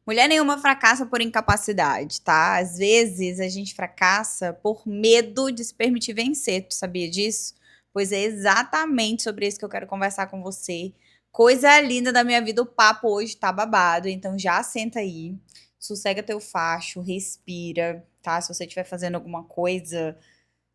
Mulher nenhuma fracassa por incapacidade, tá? Às vezes a gente fracassa por medo de se permitir vencer, tu sabia disso? Pois é exatamente sobre isso que eu quero conversar com você. Coisa linda da minha vida, o papo hoje tá babado, então já senta aí, sossega teu facho, respira, tá? Se você estiver fazendo alguma coisa,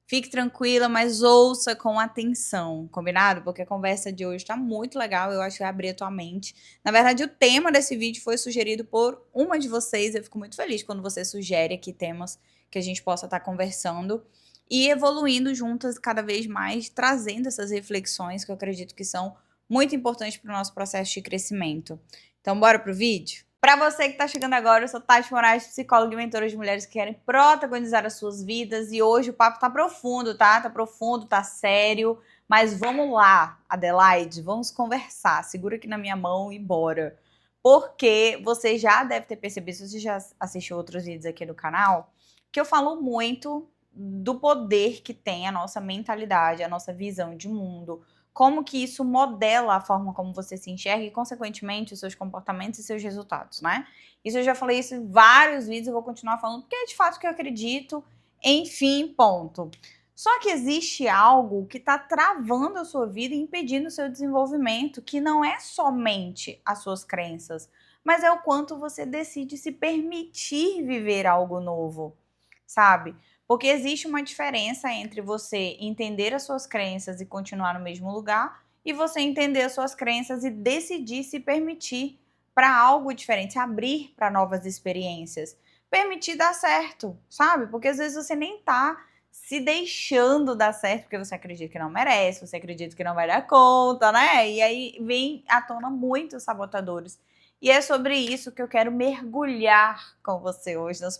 fique tranquila, mas ouça com atenção, combinado? Porque a conversa de hoje tá muito legal, eu acho que vai abrir a tua mente. Na verdade, o tema desse vídeo foi sugerido por uma de vocês, eu fico muito feliz quando você sugere aqui temas que a gente possa estar conversando e evoluindo juntas cada vez mais, trazendo essas reflexões que eu acredito que são muito importantes para o nosso processo de crescimento. Então, bora pro vídeo? Para você que está chegando agora, eu sou Tati Moraes, psicóloga e mentora de mulheres que querem protagonizar as suas vidas. E hoje o papo tá profundo, tá? Tá profundo, tá sério. Mas vamos lá, Adelaide, vamos conversar. Segura aqui na minha mão e bora. Porque você já deve ter percebido, se você já assistiu outros vídeos aqui no canal, que eu falo muito do poder que tem a nossa mentalidade, a nossa visão de mundo, como que isso modela a forma como você se enxerga e, consequentemente, os seus comportamentos e seus resultados, né? Isso eu já falei isso em vários vídeos, eu vou continuar falando, porque é de fato que eu acredito, enfim, ponto. Só que existe algo que está travando a sua vida e impedindo o seu desenvolvimento, que não é somente as suas crenças, mas é o quanto você decide se permitir viver algo novo, sabe? Porque existe uma diferença entre você entender as suas crenças e continuar no mesmo lugar e você entender as suas crenças e decidir se permitir para algo diferente, se abrir para novas experiências. Permitir dar certo, sabe? Porque às vezes você nem tá se deixando dar certo porque você acredita que não merece, você acredita que não vai dar conta, né? E aí vem à tona muitos sabotadores. E é sobre isso que eu quero mergulhar com você hoje, das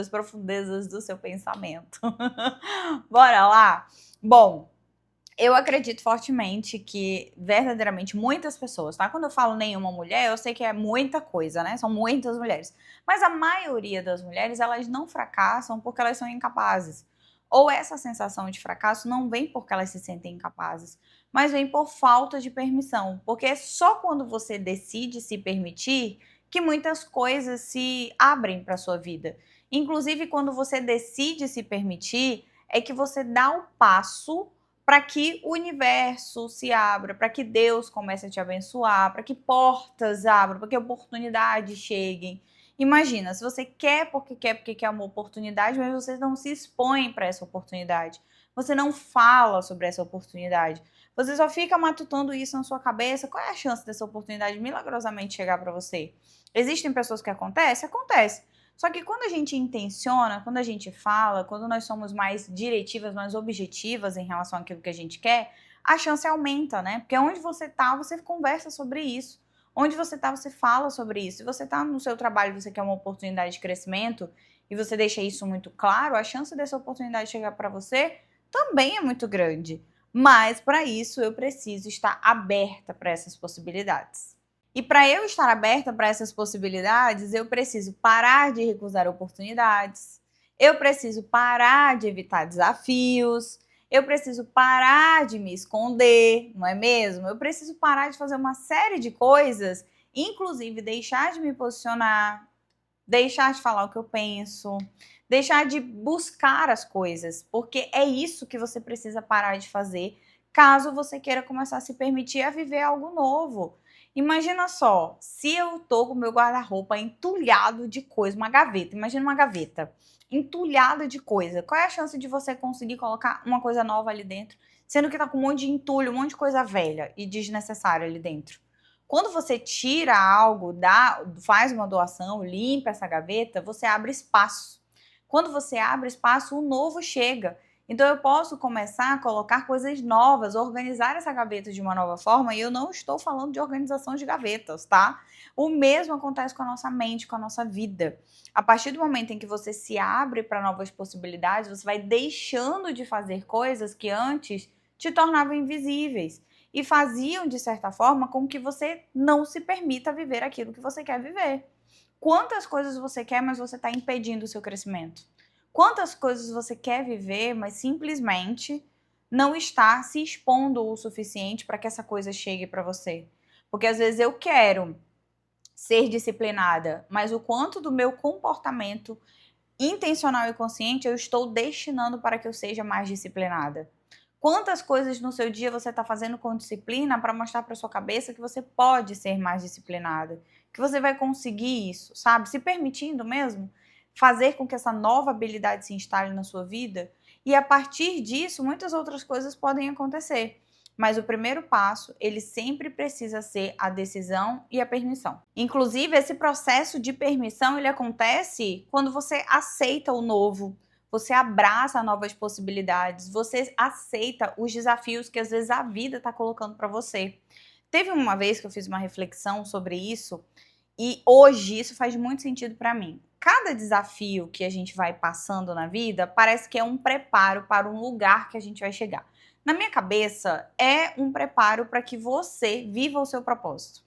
profundezas do seu pensamento. Bora lá? Bom, eu acredito fortemente que, verdadeiramente, muitas pessoas, tá? Quando eu falo nenhuma mulher, eu sei que é muita coisa, né? São muitas mulheres. Mas a maioria das mulheres, elas não fracassam porque elas são incapazes. Ou essa sensação de fracasso não vem porque elas se sentem incapazes, mas vem por falta de permissão. Porque é só quando você decide se permitir que muitas coisas se abrem para sua vida. Inclusive, quando você decide se permitir, é que você dá o passo para que o universo se abra, para que Deus comece a te abençoar, para que portas abram, para que oportunidades cheguem. Imagina, se você quer porque quer uma oportunidade, mas você não se expõe para essa oportunidade. Você não fala sobre essa oportunidade. Você só fica matutando isso na sua cabeça. Qual é a chance dessa oportunidade milagrosamente chegar para você? Existem pessoas que acontece? Acontece. Só que quando a gente intenciona, quando a gente fala, quando nós somos mais diretivas, mais objetivas em relação àquilo que a gente quer, a chance aumenta, né? Porque onde você tá, você conversa sobre isso. Onde você tá, você fala sobre isso. Se você tá no seu trabalho, você quer uma oportunidade de crescimento e você deixa isso muito claro, a chance dessa oportunidade chegar para você também é muito grande. Mas para isso eu preciso estar aberta para essas possibilidades. E para eu estar aberta para essas possibilidades, eu preciso parar de recusar oportunidades, eu preciso parar de evitar desafios, eu preciso parar de me esconder, não é mesmo? Eu preciso parar de fazer uma série de coisas, inclusive deixar de me posicionar, deixar de falar o que eu penso, deixar de buscar as coisas, porque é isso que você precisa parar de fazer caso você queira começar a se permitir a viver algo novo. Imagina só, se eu tô com o meu guarda-roupa entulhado de coisa, uma gaveta, imagina uma gaveta entulhada de coisa. Qual é a chance de você conseguir colocar uma coisa nova ali dentro, sendo que tá com um monte de entulho, um monte de coisa velha e desnecessária ali dentro? Quando você tira algo, faz uma doação, limpa essa gaveta, você abre espaço. Quando você abre espaço, o novo chega. Então eu posso começar a colocar coisas novas, organizar essa gaveta de uma nova forma, e eu não estou falando de organização de gavetas, tá? O mesmo acontece com a nossa mente, com a nossa vida. A partir do momento em que você se abre para novas possibilidades, você vai deixando de fazer coisas que antes te tornavam invisíveis e faziam, de certa forma, com que você não se permita viver aquilo que você quer viver. Quantas coisas você quer, mas você está impedindo o seu crescimento? Quantas coisas você quer viver, mas simplesmente não está se expondo o suficiente para que essa coisa chegue para você? Porque às vezes eu quero ser disciplinada, mas o quanto do meu comportamento intencional e consciente eu estou destinando para que eu seja mais disciplinada. Quantas coisas no seu dia você está fazendo com disciplina para mostrar para sua cabeça que você pode ser mais disciplinada, que você vai conseguir isso, sabe? Se permitindo mesmo fazer com que essa nova habilidade se instale na sua vida e a partir disso muitas outras coisas podem acontecer. Mas o primeiro passo, ele sempre precisa ser a decisão e a permissão. Inclusive, esse processo de permissão, ele acontece quando você aceita o novo, você abraça novas possibilidades, você aceita os desafios que às vezes a vida está colocando para você. Teve uma vez que eu fiz uma reflexão sobre isso e hoje isso faz muito sentido para mim. Cada desafio que a gente vai passando na vida parece que é um preparo para um lugar que a gente vai chegar. Na minha cabeça, é um preparo para que você viva o seu propósito.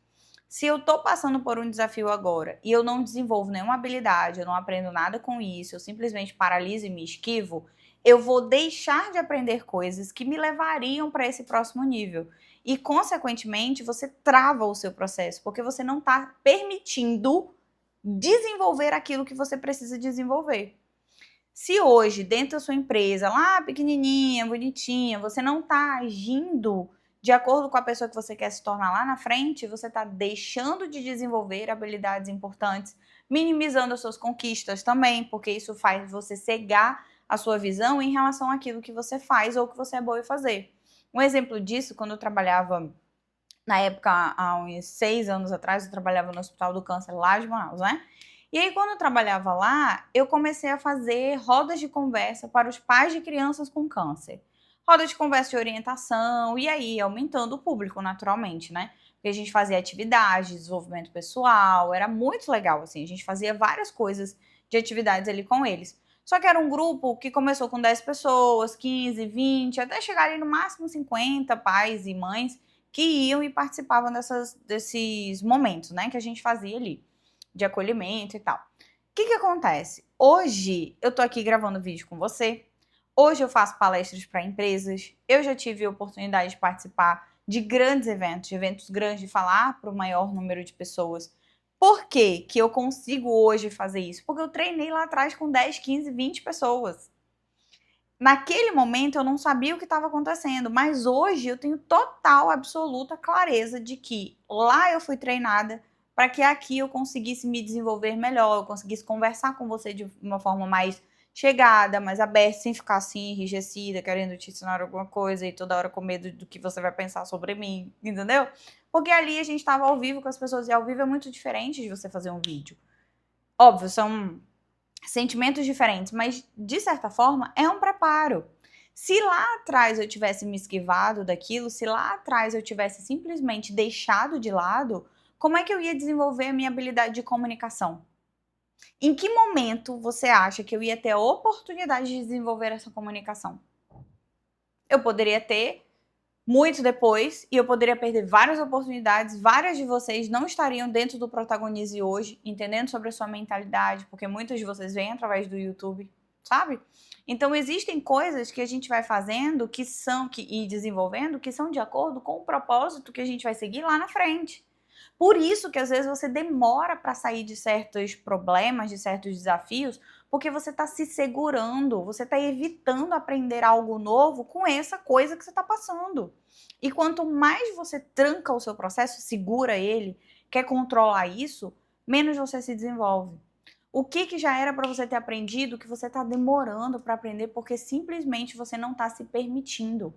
Se eu tô passando por um desafio agora e eu não desenvolvo nenhuma habilidade, eu não aprendo nada com isso, eu simplesmente paraliso e me esquivo, eu vou deixar de aprender coisas que me levariam para esse próximo nível. E, consequentemente, você trava o seu processo, porque você não está permitindo desenvolver aquilo que você precisa desenvolver. Se hoje, dentro da sua empresa, lá pequenininha, bonitinha, você não está agindo de acordo com a pessoa que você quer se tornar lá na frente, você está deixando de desenvolver habilidades importantes, minimizando as suas conquistas também, porque isso faz você cegar a sua visão em relação àquilo que você faz ou que você é boa em fazer. Um exemplo disso, quando eu trabalhava, na época, há uns 6 anos atrás, eu trabalhava no Hospital do Câncer lá de Manaus, né? E aí, quando eu trabalhava lá, eu comecei a fazer rodas de conversa para os pais de crianças com câncer. Roda de conversa de orientação, e aí aumentando o público, naturalmente, né? Porque a gente fazia atividades, desenvolvimento pessoal, era muito legal, assim. A gente fazia várias coisas de atividades ali com eles. Só que era um grupo que começou com 10 pessoas, 15, 20, até chegar ali no máximo 50 pais e mães que iam e participavam desses momentos, né? Que a gente fazia ali de acolhimento e tal. O que acontece? Hoje eu tô aqui gravando vídeo com você, hoje eu faço palestras para empresas, eu já tive a oportunidade de participar de grandes eventos, de eventos grandes, de falar para o maior número de pessoas. Por que que eu consigo hoje fazer isso? Porque eu treinei lá atrás com 10, 15, 20 pessoas. Naquele momento eu não sabia o que estava acontecendo, mas hoje eu tenho total, absoluta clareza de que lá eu fui treinada para que aqui eu conseguisse me desenvolver melhor, eu conseguisse conversar com você de uma forma mais chegada, mais aberta, sem ficar assim, enrijecida, querendo te ensinar alguma coisa e toda hora com medo do que você vai pensar sobre mim, entendeu? Porque ali a gente estava ao vivo com as pessoas e ao vivo é muito diferente de você fazer um vídeo. Óbvio, são sentimentos diferentes, mas de certa forma é um preparo. Se lá atrás eu tivesse me esquivado daquilo, se lá atrás eu tivesse simplesmente deixado de lado, como é que eu ia desenvolver a minha habilidade de comunicação? Em que momento você acha que eu ia ter a oportunidade de desenvolver essa comunicação? Eu poderia ter muito depois e eu poderia perder várias oportunidades, várias de vocês não estariam dentro do Protagonize hoje, entendendo sobre a sua mentalidade, porque muitos de vocês vêm através do YouTube, sabe? Então existem coisas que a gente vai fazendo e desenvolvendo que são de acordo com o propósito que a gente vai seguir lá na frente. Por isso que às vezes você demora para sair de certos problemas, de certos desafios, porque você está se segurando, você está evitando aprender algo novo com essa coisa que você está passando. E quanto mais você tranca o seu processo, segura ele, quer controlar isso, menos você se desenvolve. O que já era para você ter aprendido que você está demorando para aprender porque simplesmente você não está se permitindo.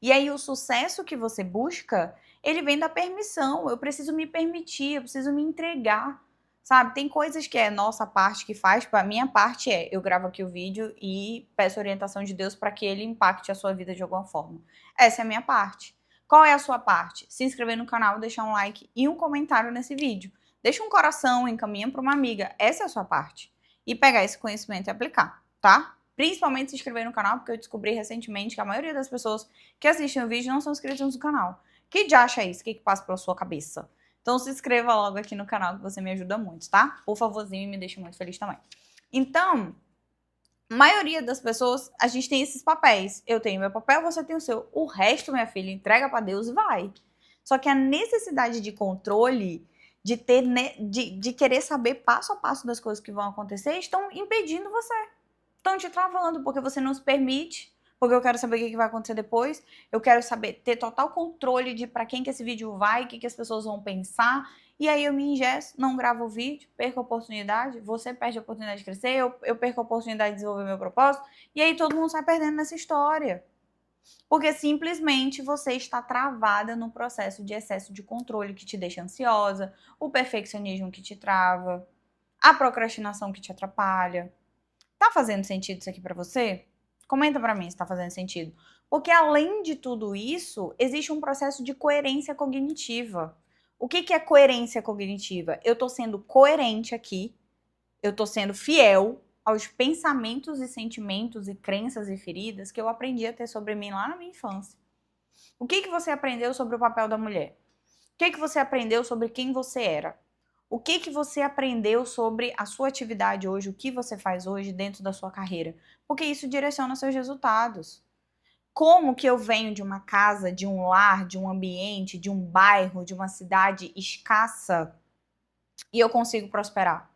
E aí o sucesso que você busca, ele vem da permissão. Eu preciso me permitir, eu preciso me entregar, sabe? Tem coisas que é nossa parte que faz, a minha parte é, eu gravo aqui o vídeo e peço orientação de Deus para que ele impacte a sua vida de alguma forma. Essa é a minha parte. Qual é a sua parte? Se inscrever no canal, deixar um like e um comentário nesse vídeo. Deixa um coração, encaminha para uma amiga. Essa é a sua parte. E pegar esse conhecimento e aplicar, tá? Principalmente se inscrever no canal, porque eu descobri recentemente que a maioria das pessoas que assistem o vídeo não são inscritos no canal. Que de acha isso? O que passa pela sua cabeça? Então se inscreva logo aqui no canal que você me ajuda muito, tá? Por favorzinho, me deixa muito feliz também. Então, a maioria das pessoas, a gente tem esses papéis. Eu tenho meu papel, você tem o seu. O resto, minha filha, entrega pra Deus e vai. Só que a necessidade de controle de querer saber passo a passo das coisas que vão acontecer, estão impedindo você. Estão te travando, porque você não se permite, porque eu quero saber o que vai acontecer depois, eu quero saber, ter total controle de para quem que esse vídeo vai, o que as pessoas vão pensar, e aí eu me engesso, não gravo o vídeo, perco a oportunidade, você perde a oportunidade de crescer, eu perco a oportunidade de desenvolver meu propósito, e aí todo mundo sai perdendo nessa história. Porque simplesmente você está travada no processo de excesso de controle que te deixa ansiosa, o perfeccionismo que te trava, a procrastinação que te atrapalha. Tá fazendo sentido isso aqui pra você? Comenta pra mim se tá fazendo sentido. Porque além de tudo isso, existe um processo de coerência cognitiva. O que é coerência cognitiva? Eu tô sendo coerente aqui, eu tô sendo fiel aos pensamentos e sentimentos e crenças e feridas que eu aprendi a ter sobre mim lá na minha infância. O que você aprendeu sobre o papel da mulher? O que você aprendeu sobre quem você era? O que você aprendeu sobre a sua atividade hoje, o que você faz hoje dentro da sua carreira? Porque isso direciona seus resultados. Como que eu venho de uma casa, de um lar, de um ambiente, de um bairro, de uma cidade escassa e eu consigo prosperar?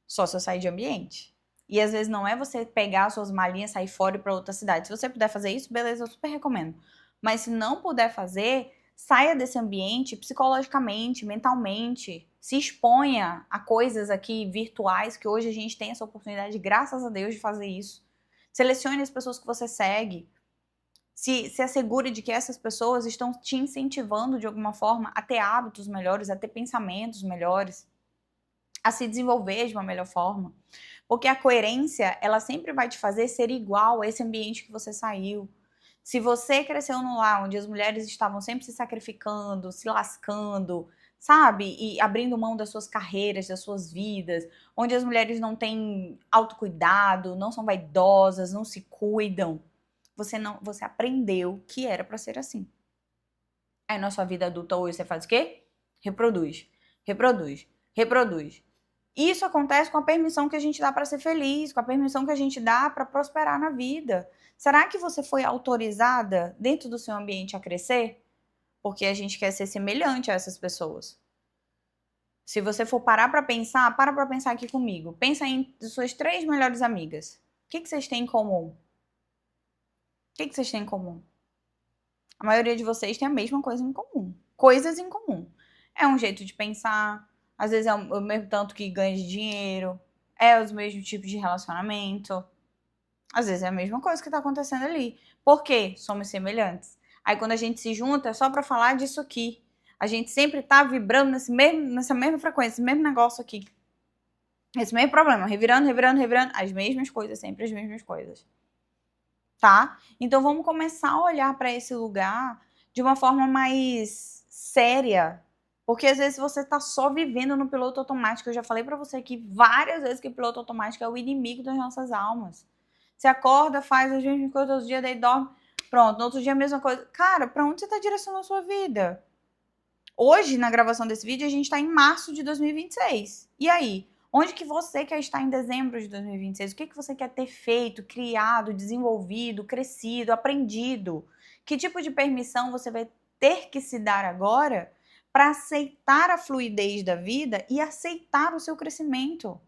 Só se eu sair de ambiente. E às vezes não é você pegar suas malinhas, sair fora e ir para outra cidade. Se você puder fazer isso, beleza, eu super recomendo. Mas se não puder fazer, saia desse ambiente psicologicamente, mentalmente. Se exponha a coisas aqui virtuais, que hoje a gente tem essa oportunidade, graças a Deus, de fazer isso. Selecione as pessoas que você segue. Se assegure de que essas pessoas estão te incentivando de alguma forma a ter hábitos melhores, a ter pensamentos melhores, a se desenvolver de uma melhor forma. Porque a coerência, ela sempre vai te fazer ser igual a esse ambiente que você saiu. Se você cresceu num lar onde as mulheres estavam sempre se sacrificando, se lascando, sabe? E abrindo mão das suas carreiras, das suas vidas, onde as mulheres não têm autocuidado, não são vaidosas, não se cuidam, você aprendeu que era para ser assim. Aí na sua vida adulta hoje você faz o quê? Reproduz, reproduz, reproduz. Isso acontece com a permissão que a gente dá para ser feliz, com a permissão que a gente dá para prosperar na vida. Será que você foi autorizada dentro do seu ambiente a crescer? Porque a gente quer ser semelhante a essas pessoas. Se você for parar para pensar, para pensar aqui comigo. Pensa em suas 3 melhores amigas. O que vocês têm em comum? O que vocês têm em comum? A maioria de vocês tem a mesma coisa em comum. Coisas em comum. É um jeito de pensar, às vezes é o mesmo tanto que ganha de dinheiro, é os mesmos tipos de relacionamento. Às vezes é a mesma coisa que tá acontecendo ali. Por quê? Somos semelhantes. Aí quando a gente se junta é só pra falar disso aqui. A gente sempre tá vibrando nessa mesma frequência, esse mesmo negócio aqui. Esse mesmo problema, revirando, revirando, revirando, as mesmas coisas, sempre as mesmas coisas. Tá? Então vamos começar a olhar para esse lugar de uma forma mais séria, porque às vezes você tá só vivendo no piloto automático. Eu já falei para você aqui várias vezes que o piloto automático é o inimigo das nossas almas. Você acorda, faz as mesmas coisas todos os dias, daí dorme, pronto, no outro dia a mesma coisa. Cara, para onde você tá direcionando a sua vida? Hoje, na gravação desse vídeo, a gente tá em março de 2026. E aí? Onde que você quer estar em dezembro de 2026? O que você quer ter feito, criado, desenvolvido, crescido, aprendido? Que tipo de permissão você vai ter que se dar agora para aceitar a fluidez da vida e aceitar o seu crescimento?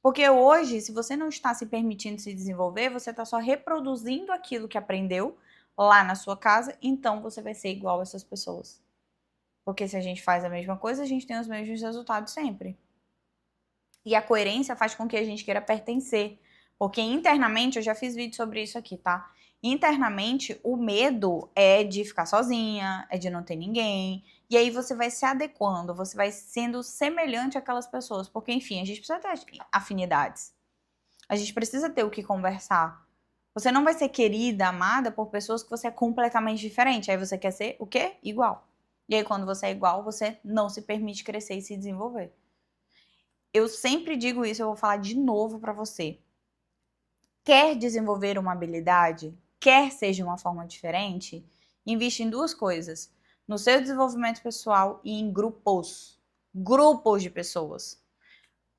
Porque hoje, se você não está se permitindo se desenvolver, você está só reproduzindo aquilo que aprendeu lá na sua casa, então você vai ser igual a essas pessoas. Porque se a gente faz a mesma coisa, a gente tem os mesmos resultados sempre. E a coerência faz com que a gente queira pertencer. Porque internamente, eu já fiz vídeo sobre isso aqui, tá? Internamente, o medo é de ficar sozinha, é de não ter ninguém. E aí você vai se adequando, você vai sendo semelhante àquelas pessoas. Porque, enfim, a gente precisa ter afinidades. A gente precisa ter o que conversar. Você não vai ser querida, amada por pessoas que você é completamente diferente. Aí você quer ser o quê? Igual. E aí, quando você é igual, você não se permite crescer e se desenvolver. Eu sempre digo isso, eu vou falar de novo para você. Quer desenvolver uma habilidade? Quer ser de uma forma diferente? Investe em 2 coisas. No seu desenvolvimento pessoal e em grupos. Grupos de pessoas.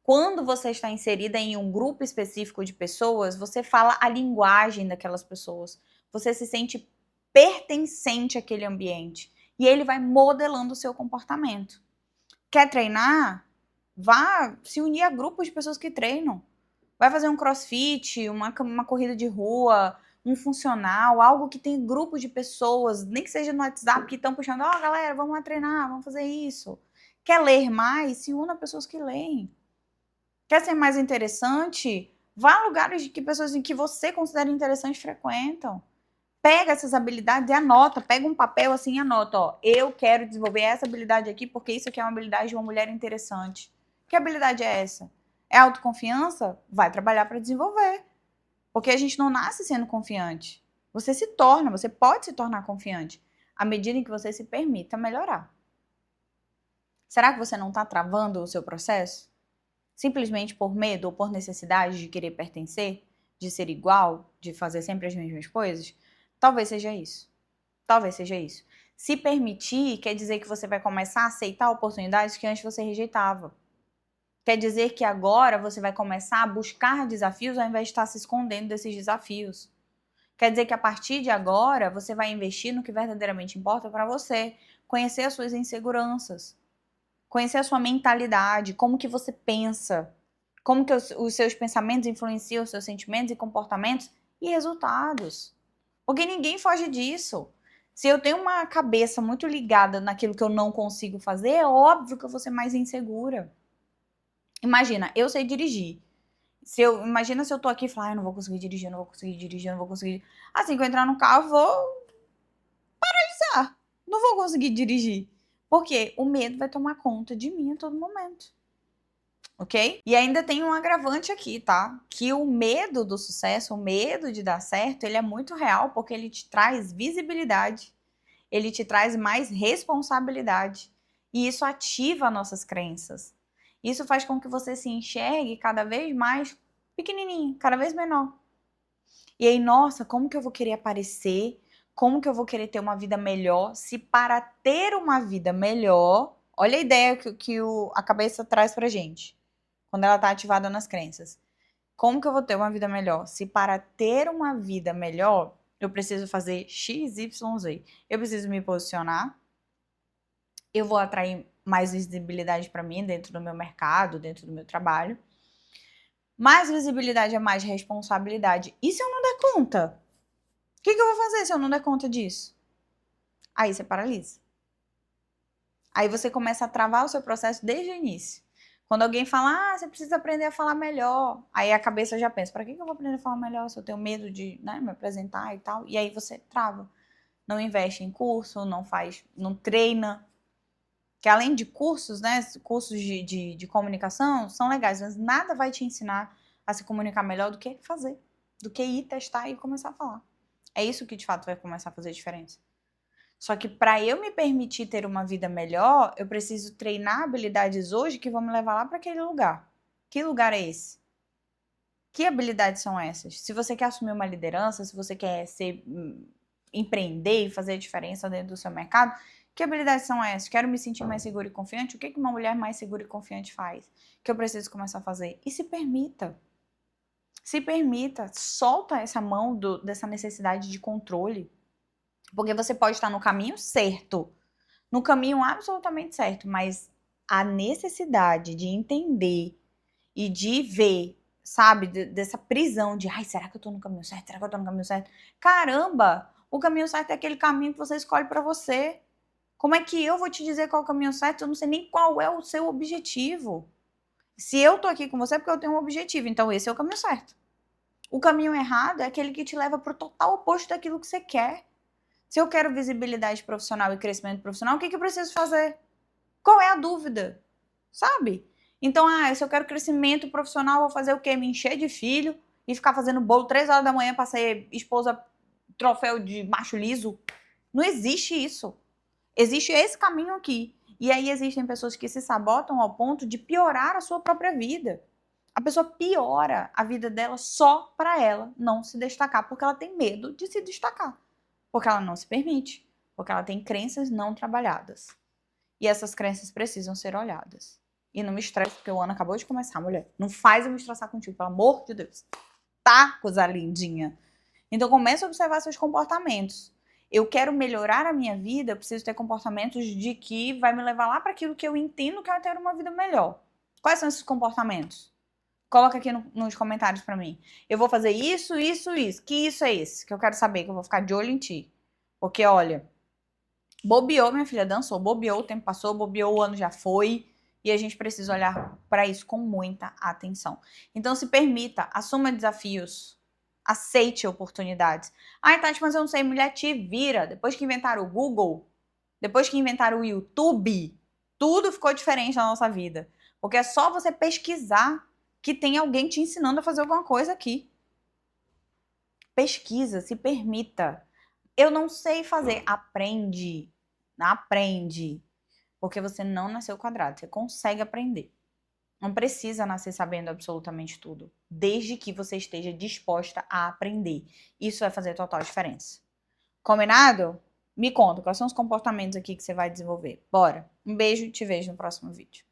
Quando você está inserida em um grupo específico de pessoas, você fala a linguagem daquelas pessoas. Você se sente pertencente àquele ambiente. E ele vai modelando o seu comportamento. Quer treinar? Vá se unir a grupos de pessoas que treinam. Vai fazer um crossfit, uma corrida de rua, um funcional, algo que tem grupo de pessoas, nem que seja no WhatsApp, que estão puxando, ó, galera, vamos lá treinar, vamos fazer isso. Quer ler mais? Se una a pessoas que leem. Quer ser mais interessante? Vá a lugares que pessoas que você considera interessantes frequentam. Pega essas habilidades e anota, pega um papel assim e anota, ó, eu quero desenvolver essa habilidade aqui porque isso aqui é uma habilidade de uma mulher interessante. Que habilidade é essa? É autoconfiança? Vai trabalhar para desenvolver. Porque a gente não nasce sendo confiante. Você se torna, você pode se tornar confiante à medida em que você se permita melhorar. Será que você não está travando o seu processo? Simplesmente por medo ou por necessidade de querer pertencer? De ser igual? De fazer sempre as mesmas coisas? Talvez seja isso. Talvez seja isso. Se permitir quer dizer que você vai começar a aceitar oportunidades que antes você rejeitava. Quer dizer que agora você vai começar a buscar desafios ao invés de estar se escondendo desses desafios. Quer dizer que a partir de agora você vai investir no que verdadeiramente importa para você. Conhecer as suas inseguranças. Conhecer a sua mentalidade, como que você pensa. Como que os seus pensamentos influenciam os seus sentimentos e comportamentos e resultados. Porque ninguém foge disso. Se eu tenho uma cabeça muito ligada naquilo que eu não consigo fazer, é óbvio que eu vou ser mais insegura. Imagina, eu sei dirigir. Imagina se eu tô aqui e falar, eu não vou conseguir dirigir, eu não vou conseguir dirigir, eu não vou conseguir. Assim que eu entrar no carro, eu vou paralisar. Não vou conseguir dirigir. Porque o medo vai tomar conta de mim a todo momento. Ok? E ainda tem um agravante aqui, tá? Que o medo do sucesso, o medo de dar certo, ele é muito real porque ele te traz visibilidade, ele te traz mais responsabilidade. E isso ativa nossas crenças. Isso faz com que você se enxergue cada vez mais pequenininho, cada vez menor. E aí, nossa, como que eu vou querer aparecer? Como que eu vou querer ter uma vida melhor? Se para ter uma vida melhor, olha a ideia que a cabeça traz pra gente, quando ela tá ativada nas crenças. Como que eu vou ter uma vida melhor? Se para ter uma vida melhor, eu preciso fazer X, Y, Z. Eu preciso me posicionar, eu vou atrair mais visibilidade para mim dentro do meu mercado, dentro do meu trabalho. Mais visibilidade é mais responsabilidade. E se eu não der conta? O que eu vou fazer se eu não der conta disso? Aí você paralisa. Aí você começa a travar o seu processo desde o início. Quando alguém fala, você precisa aprender a falar melhor. Aí a cabeça já pensa, para que eu vou aprender a falar melhor se eu tenho medo de me apresentar e tal? E aí você trava. Não investe em curso, não treina. Que além de cursos, né, cursos de comunicação são legais, mas nada vai te ensinar a se comunicar melhor do que fazer, do que ir testar e começar a falar. É isso que de fato vai começar a fazer diferença. Só que para eu me permitir ter uma vida melhor, eu preciso treinar habilidades hoje que vão me levar lá para aquele lugar. Que lugar é esse? Que habilidades são essas? Se você quer assumir uma liderança, se você quer empreender e fazer a diferença dentro do seu mercado, que habilidades são essas? Quero me sentir mais segura e confiante? O que uma mulher mais segura e confiante faz? Que eu preciso começar a fazer? E se permita. Se permita. Solta essa mão dessa necessidade de controle. Porque você pode estar no caminho certo. No caminho absolutamente certo. Mas a necessidade de entender e de ver, sabe? Dessa prisão de, será que eu tô no caminho certo? Será que eu tô no caminho certo? Caramba! O caminho certo é aquele caminho que você escolhe pra você. Como é que eu vou te dizer qual é o caminho certo? Eu não sei nem qual é o seu objetivo. Se eu tô aqui com você é porque eu tenho um objetivo, então esse é o caminho certo. O caminho errado é aquele que te leva pro total oposto daquilo que você quer. Se eu quero visibilidade profissional e crescimento profissional, o que eu preciso fazer? Qual é a dúvida? Sabe? Então, se eu quero crescimento profissional, vou fazer o quê? Me encher de filho e ficar fazendo bolo 3 horas da manhã pra ser esposa troféu de macho liso? Não existe isso. Existe esse caminho aqui. E aí existem pessoas que se sabotam ao ponto de piorar a sua própria vida. A pessoa piora a vida dela só para ela não se destacar, porque ela tem medo de se destacar. Porque ela não se permite. Porque ela tem crenças não trabalhadas. E essas crenças precisam ser olhadas. E não me estresse, porque o ano acabou de começar, mulher. Não faz eu me estressar contigo, pelo amor de Deus. Tá, coisa lindinha. Então comece a observar seus comportamentos. Eu quero melhorar a minha vida, eu preciso ter comportamentos de que vai me levar lá para aquilo que eu entendo que eu ter uma vida melhor. Quais são esses comportamentos? Coloca aqui nos comentários para mim. Eu vou fazer isso, isso, isso. Que isso é esse? Que eu quero saber, que eu vou ficar de olho em ti. Porque, olha, bobeou, minha filha, dançou, bobeou, o tempo passou, bobeou, o ano já foi. E a gente precisa olhar para isso com muita atenção. Então, se permita, assuma desafios, aceite oportunidades. Ai, Tati, mas eu não sei, mulher, te vira. Depois que inventaram o Google, depois que inventaram o YouTube, tudo ficou diferente na nossa vida. Porque é só você pesquisar que tem alguém te ensinando a fazer alguma coisa aqui. Pesquisa, se permita. Eu não sei fazer, aprende. Aprende. Porque você não nasceu quadrado, você consegue aprender. Não precisa nascer sabendo absolutamente tudo, desde que você esteja disposta a aprender. Isso vai fazer total diferença. Combinado? Me conta, quais são os comportamentos aqui que você vai desenvolver. Bora. Um beijo e te vejo no próximo vídeo.